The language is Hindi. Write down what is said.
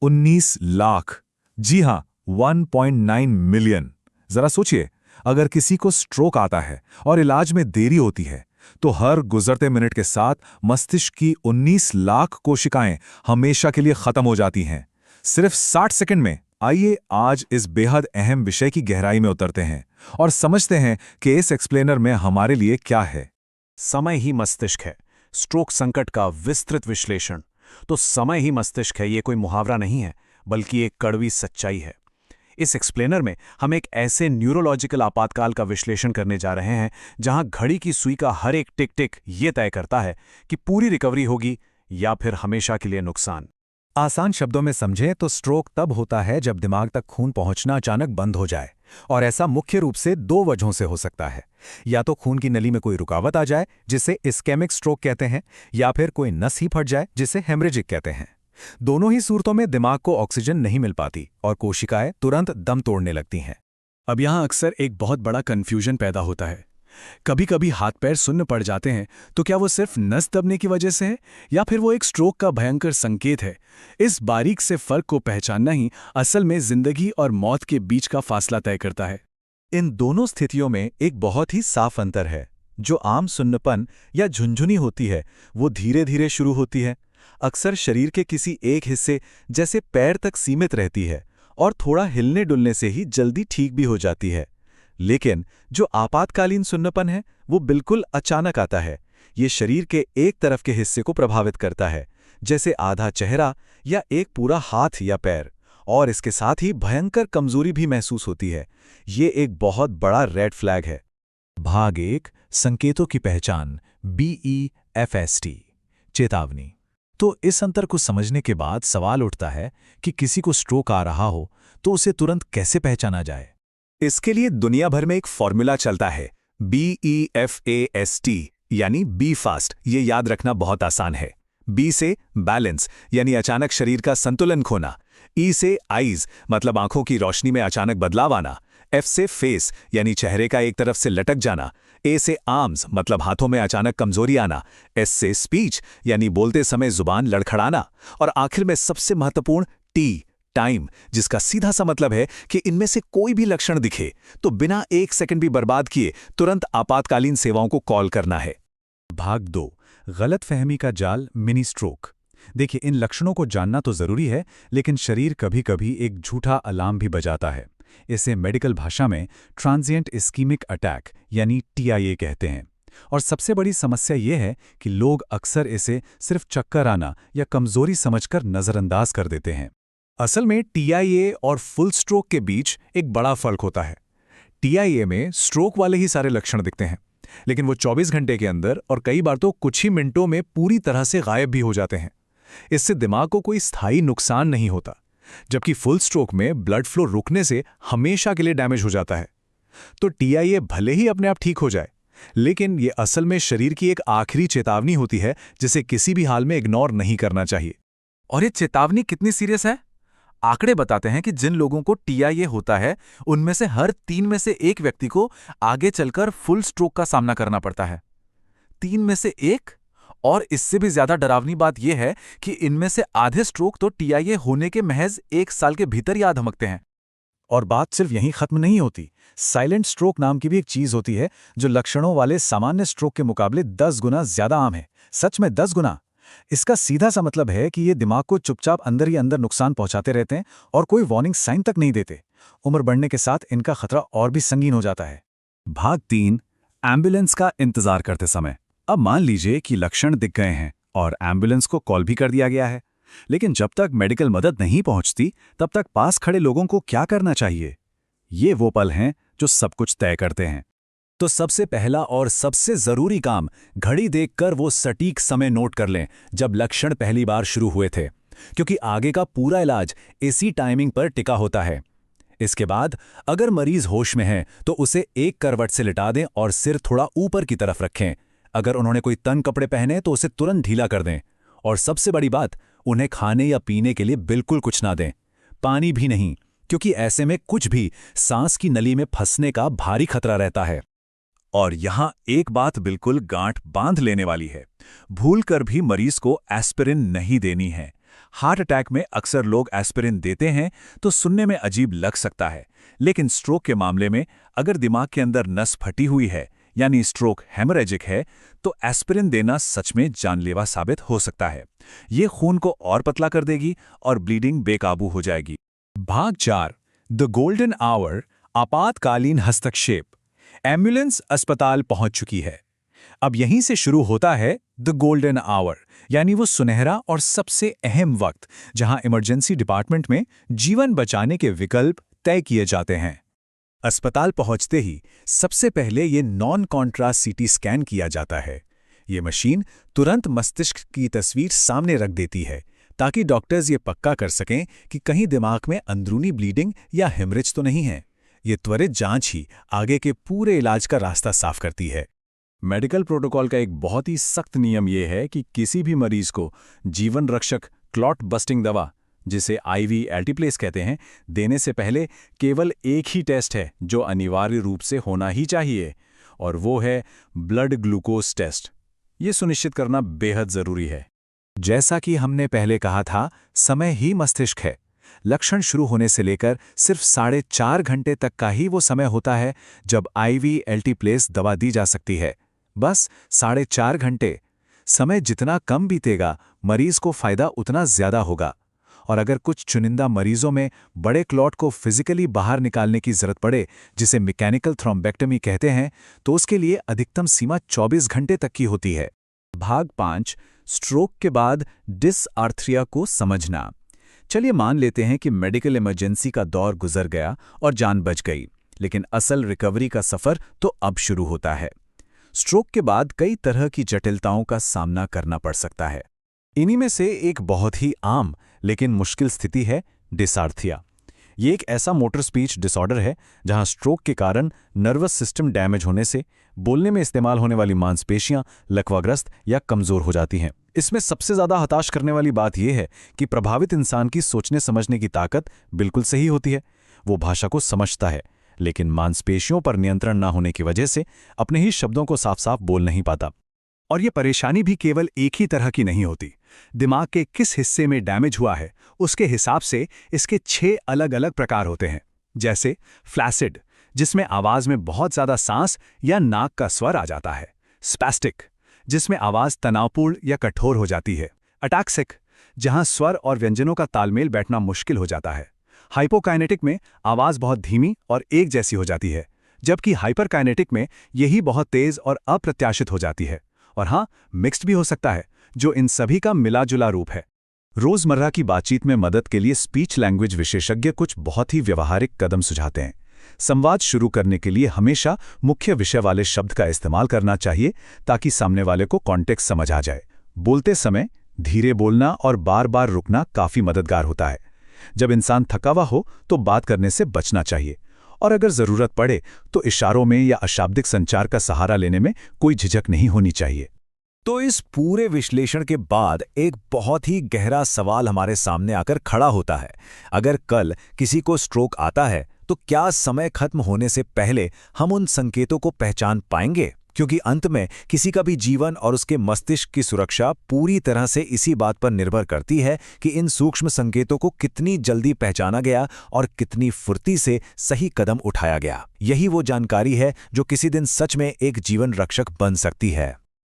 19 लाख। जी हां, 1.9 मिलियन। जरा सोचिए, अगर किसी को स्ट्रोक आता है और इलाज में देरी होती है, तो हर गुजरते मिनट के साथ मस्तिष्क की 19 लाख कोशिकाएं हमेशा के लिए खत्म हो जाती हैं, सिर्फ 60 सेकंड में। आइए आज इस बेहद अहम विषय की गहराई में उतरते हैं और समझते हैं कि इस एक्सप्लेनर में हमारे लिए क्या है। समय ही मस्तिष्क है, स्ट्रोक संकट का विस्तृत विश्लेषण। तो समय ही मस्तिष्क है, ये कोई मुहावरा नहीं है, बल्कि एक कड़वी सच्चाई है। इस एक्सप्लेनर में हम एक ऐसे न्यूरोलॉजिकल आपातकाल का विश्लेषण करने जा रहे हैं जहां घड़ी की सुई का हर एक टिक टिक ये तय करता है कि पूरी रिकवरी होगी या फिर हमेशा के लिए नुकसान। आसान शब्दों में समझें तो स्ट्रोक तब होता है जब दिमाग तक खून पहुंचना अचानक बंद हो जाए, और ऐसा मुख्य रूप से दो वजहों से हो सकता है। या तो खून की नली में कोई रुकावट आ जाए, जिसे इस्केमिक स्ट्रोक कहते हैं, या फिर कोई नस ही फट जाए, जिसे हेमरेजिक कहते हैं। दोनों ही सूरतों में दिमाग को ऑक्सीजन नहीं मिल पाती और कोशिकाएं तुरंत दम तोड़ने लगती हैं। अब यहाँ अक्सर एक बहुत बड़ा कन्फ्यूजन पैदा होता है। कभी कभी हाथ पैर सुन्न पड़ जाते हैं, तो क्या वो सिर्फ नस दबने की वजह से है या फिर वो एक स्ट्रोक का भयंकर संकेत है? इस बारीक से फर्क को पहचानना ही असल में जिंदगी और मौत के बीच का फासला तय करता है। इन दोनों स्थितियों में एक बहुत ही साफ अंतर है। जो आम सुन्नपन या झुंझुनी होती है, वो धीरे धीरे शुरू होती है, अक्सर शरीर के किसी एक हिस्से जैसे पैर तक सीमित रहती है और थोड़ा हिलने डुलने से ही जल्दी ठीक भी हो जाती है। लेकिन जो आपातकालीन सुन्नपन है, वो बिल्कुल अचानक आता है। ये शरीर के एक तरफ के हिस्से को प्रभावित करता है, जैसे आधा चेहरा या एक पूरा हाथ या पैर, और इसके साथ ही भयंकर कमजोरी भी महसूस होती है। ये एक बहुत बड़ा रेड फ्लैग है। भाग 1, संकेतों की पहचान, BEFST, चेतावनी। तो इस अंतर को समझने के बाद सवाल उठता है कि किसी को स्ट्रोक आ रहा हो तो उसे तुरंत कैसे पहचाना जाए। इसके लिए दुनिया भर में एक फॉर्मूला चलता है, BEFAST, यानी बी फास्ट। ये याद रखना बहुत आसान है। बी से बैलेंस, यानी अचानक शरीर का संतुलन खोना। ई से आईज, मतलब आंखों की रोशनी में अचानक बदलाव आना। एफ से फेस, यानी चेहरे का एक तरफ से लटक जाना। ए से आर्म्स, मतलब हाथों में अचानक कमजोरी आना। एस से स्पीच, यानी बोलते समय जुबान लड़खड़ाना। और आखिर में सबसे महत्वपूर्ण टी, टाइम, जिसका सीधा सा मतलब है कि इनमें से कोई भी लक्षण दिखे तो बिना एक सेकंड भी बर्बाद किए तुरंत आपातकालीन सेवाओं को कॉल करना है। भाग 2, गलतफहमी का जाल, मिनी स्ट्रोक। देखिए, इन लक्षणों को जानना तो जरूरी है, लेकिन शरीर कभी-कभी एक झूठा अलार्म भी बजाता है। इसे मेडिकल भाषा में ट्रांजिएंट इस्कीमिक अटैक यानी TIA कहते हैं। और सबसे बड़ी समस्या यह है कि लोग अक्सर इसे सिर्फ चक्कर आना या कमजोरी समझकर नजरअंदाज कर देते हैं। असल में TIA और फुल स्ट्रोक के बीच एक बड़ा फर्क होता है। TIA में स्ट्रोक वाले ही सारे लक्षण दिखते हैं, लेकिन वो 24 घंटे के अंदर और कई बार तो कुछ ही मिनटों में पूरी तरह से गायब भी हो जाते हैं। इससे दिमाग को कोई स्थायी नुकसान नहीं होता, जबकि फुल स्ट्रोक में ब्लड फ्लो रुकने से हमेशा के लिए डैमेज हो जाता है। तो TIA भले ही अपने आप ठीक हो जाए, लेकिन ये असल में शरीर की एक आखिरी चेतावनी होती है, जिसे किसी भी हाल में इग्नोर नहीं करना चाहिए। और ये चेतावनी कितनी सीरियस है? आंकड़े बताते हैं कि जिन लोगों को TIA होता है, उनमें से हर 3 में से 1 व्यक्ति को आगे चलकर फुल स्ट्रोक का सामना करना पड़ता है। 3 में से 1? और इससे भी ज्यादा डरावनी बात यह है कि इनमें से आधे स्ट्रोक तो TIA होने के महज 1 साल के भीतर याद धमकते हैं। और बात सिर्फ यहीं खत्म नहीं होती। साइलेंट स्ट्रोक नाम की भी एक चीज होती है, जो लक्षणों वाले सामान्य स्ट्रोक के मुकाबले 10 गुना ज्यादा आम है। सच में 10 गुना। इसका सीधा सा मतलब है कि ये दिमाग को चुपचाप अंदर ही अंदर नुकसान पहुंचाते रहते हैं और कोई वार्निंग साइन तक नहीं देते। उम्र बढ़ने के साथ इनका खतरा और भी संगीन हो जाता है। भाग 3, एम्बुलेंस का इंतजार करते समय। अब मान लीजिए कि लक्षण दिख गए हैं और एम्बुलेंस को कॉल भी कर दिया गया है, लेकिन जब तक मेडिकल मदद नहीं पहुंचती, तब तक पास खड़े लोगों को क्या करना चाहिए? ये वो पल हैं जो सब कुछ तय करते हैं। तो सबसे पहला और सबसे जरूरी काम, घड़ी देखकर वो सटीक समय नोट कर लें जब लक्षण पहली बार शुरू हुए थे, क्योंकि आगे का पूरा इलाज इसी टाइमिंग पर टिका होता है। इसके बाद अगर मरीज होश में है तो उसे एक करवट से लिटा दें और सिर थोड़ा ऊपर की तरफ रखें। अगर उन्होंने कोई तंग कपड़े पहने तो उसे तुरंत ढीला कर दें। और सबसे बड़ी बात, उन्हें खाने या पीने के लिए बिल्कुल कुछ ना दें, पानी भी नहीं, क्योंकि ऐसे में कुछ भी सांस की नली में फंसने का भारी खतरा रहता है। और यहां एक बात बिल्कुल गांठ बांध लेने वाली है, भूलकर भी मरीज को एस्पिरिन नहीं देनी है। हार्ट अटैक में अक्सर लोग एस्पिरिन देते हैं तो सुनने में अजीब लग सकता है, लेकिन स्ट्रोक के मामले में अगर दिमाग के अंदर नस फटी हुई है यानी स्ट्रोक हेमरेजिक है तो एस्पिरिन देना सच में जानलेवा साबित हो सकता है। ये खून को और पतला कर देगी और ब्लीडिंग बेकाबू हो जाएगी। भाग 4 द गोल्डन आवर आपातकालीन हस्तक्षेप। एम्बुलेंस अस्पताल पहुंच चुकी है। अब यहीं से शुरू होता है द गोल्डन आवर, यानी वो सुनहरा और सबसे अहम वक्त जहां इमरजेंसी डिपार्टमेंट में जीवन बचाने के विकल्प तय किए जाते हैं। अस्पताल पहुंचते ही सबसे पहले ये नॉन कॉन्ट्रास्ट सीटी स्कैन किया जाता है। ये मशीन तुरंत मस्तिष्क की तस्वीर सामने रख देती है ताकि डॉक्टर्स ये पक्का कर सकें कि कहीं दिमाग में अंदरूनी ब्लीडिंग या हेमरेज तो नहीं है। ये त्वरित जांच ही आगे के पूरे इलाज का रास्ता साफ करती है। मेडिकल प्रोटोकॉल का एक बहुत ही सख्त नियम यह है कि किसी भी मरीज को जीवन रक्षक क्लॉट बस्टिंग दवा, जिसे आईवी एल्टीप्लेस कहते हैं, देने से पहले केवल एक ही टेस्ट है जो अनिवार्य रूप से होना ही चाहिए, और वो है ब्लड ग्लूकोज टेस्ट। ये सुनिश्चित करना बेहद जरूरी है। जैसा कि हमने पहले कहा था, समय ही मस्तिष्क है। लक्षण शुरू होने से लेकर सिर्फ 4.5 घंटे तक का ही वो समय होता है जब आईवी एल्टीप्लेस दवा दी जा सकती है। बस 4.5 घंटे। समय जितना कम बीतेगा, मरीज को फायदा उतना ज्यादा होगा। और अगर कुछ चुनिंदा मरीजों में बड़े क्लॉट को फिजिकली बाहर निकालने की जरूरत पड़े, जिसे मैकेनिकल थ्रोम्बेक्टमी कहते हैं, तो उसके लिए अधिकतम सीमा 24 घंटे तक की होती है। भाग 5 स्ट्रोक के बाद डिसआर्थरिया को समझना। चलिए मान लेते हैं कि मेडिकल इमरजेंसी का दौर गुजर गया और जान बच गई, लेकिन असल रिकवरी का सफर तो अब शुरू होता है। स्ट्रोक के बाद कई तरह की जटिलताओं का सामना करना पड़ सकता है। इन्हीं में से एक बहुत ही आम लेकिन मुश्किल स्थिति है डिसआर्थरिया। ये एक ऐसा मोटर स्पीच डिसऑर्डर है जहां स्ट्रोक के कारण नर्वस सिस्टम डैमेज होने से बोलने में इस्तेमाल होने वाली मांसपेशियां लकवाग्रस्त या कमजोर हो जाती हैं। इसमें सबसे ज्यादा हताश करने वाली बात यह है कि प्रभावित इंसान की सोचने समझने की ताकत बिल्कुल सही होती है। वो भाषा को समझता है, लेकिन मांसपेशियों पर नियंत्रण न होने की वजह से अपने ही शब्दों को साफ साफ बोल नहीं पाता। और ये परेशानी भी केवल एक ही तरह की नहीं होती। दिमाग के किस हिस्से में डैमेज हुआ है उसके हिसाब से इसके 6 अलग अलग प्रकार होते हैं। जैसे फ्लैसिड, जिसमें आवाज में बहुत ज्यादा सांस या नाक का स्वर आ जाता है। स्पैस्टिक, जिसमें आवाज तनावपूर्ण या कठोर हो जाती है। अटैक्सिक, जहां स्वर और व्यंजनों का तालमेल बैठना मुश्किल हो जाता है। हाइपोकाइनेटिक में आवाज बहुत धीमी और एक जैसी हो जाती है, जबकि हाइपरकाइनेटिक में यही बहुत तेज और अप्रत्याशित हो जाती है। और हाँ, मिक्स्ड भी हो सकता है, जो इन सभी का मिला-जुला रूप है। रोजमर्रा की बातचीत में मदद के लिए स्पीच लैंग्वेज विशेषज्ञ कुछ बहुत ही व्यवहारिक कदम सुझाते हैं। संवाद शुरू करने के लिए हमेशा मुख्य विषय वाले शब्द का इस्तेमाल करना चाहिए ताकि सामने वाले को कॉन्टेक्स्ट समझ आ जाए। बोलते समय धीरे बोलना और बार-बार रुकना काफी मददगार होता है। जब इंसान थका हुआ हो तो बात करने से बचना चाहिए, और अगर जरूरत पड़े तो इशारों में या अशाब्दिक संचार का सहारा लेने में कोई झिझक नहीं होनी चाहिए। तो इस पूरे विश्लेषण के बाद एक बहुत ही गहरा सवाल हमारे सामने आकर खड़ा होता है। अगर कल किसी को स्ट्रोक आता है तो क्या समय खत्म होने से पहले हम उन संकेतों को पहचान पाएंगे? क्योंकि अंत में किसी का भी जीवन और उसके मस्तिष्क की सुरक्षा पूरी तरह से इसी बात पर निर्भर करती है कि इन सूक्ष्म संकेतों को कितनी जल्दी पहचाना गया और कितनी फुर्ती से सही कदम उठाया गया। यही वो जानकारी है जो किसी दिन सच में एक जीवन रक्षक बन सकती है।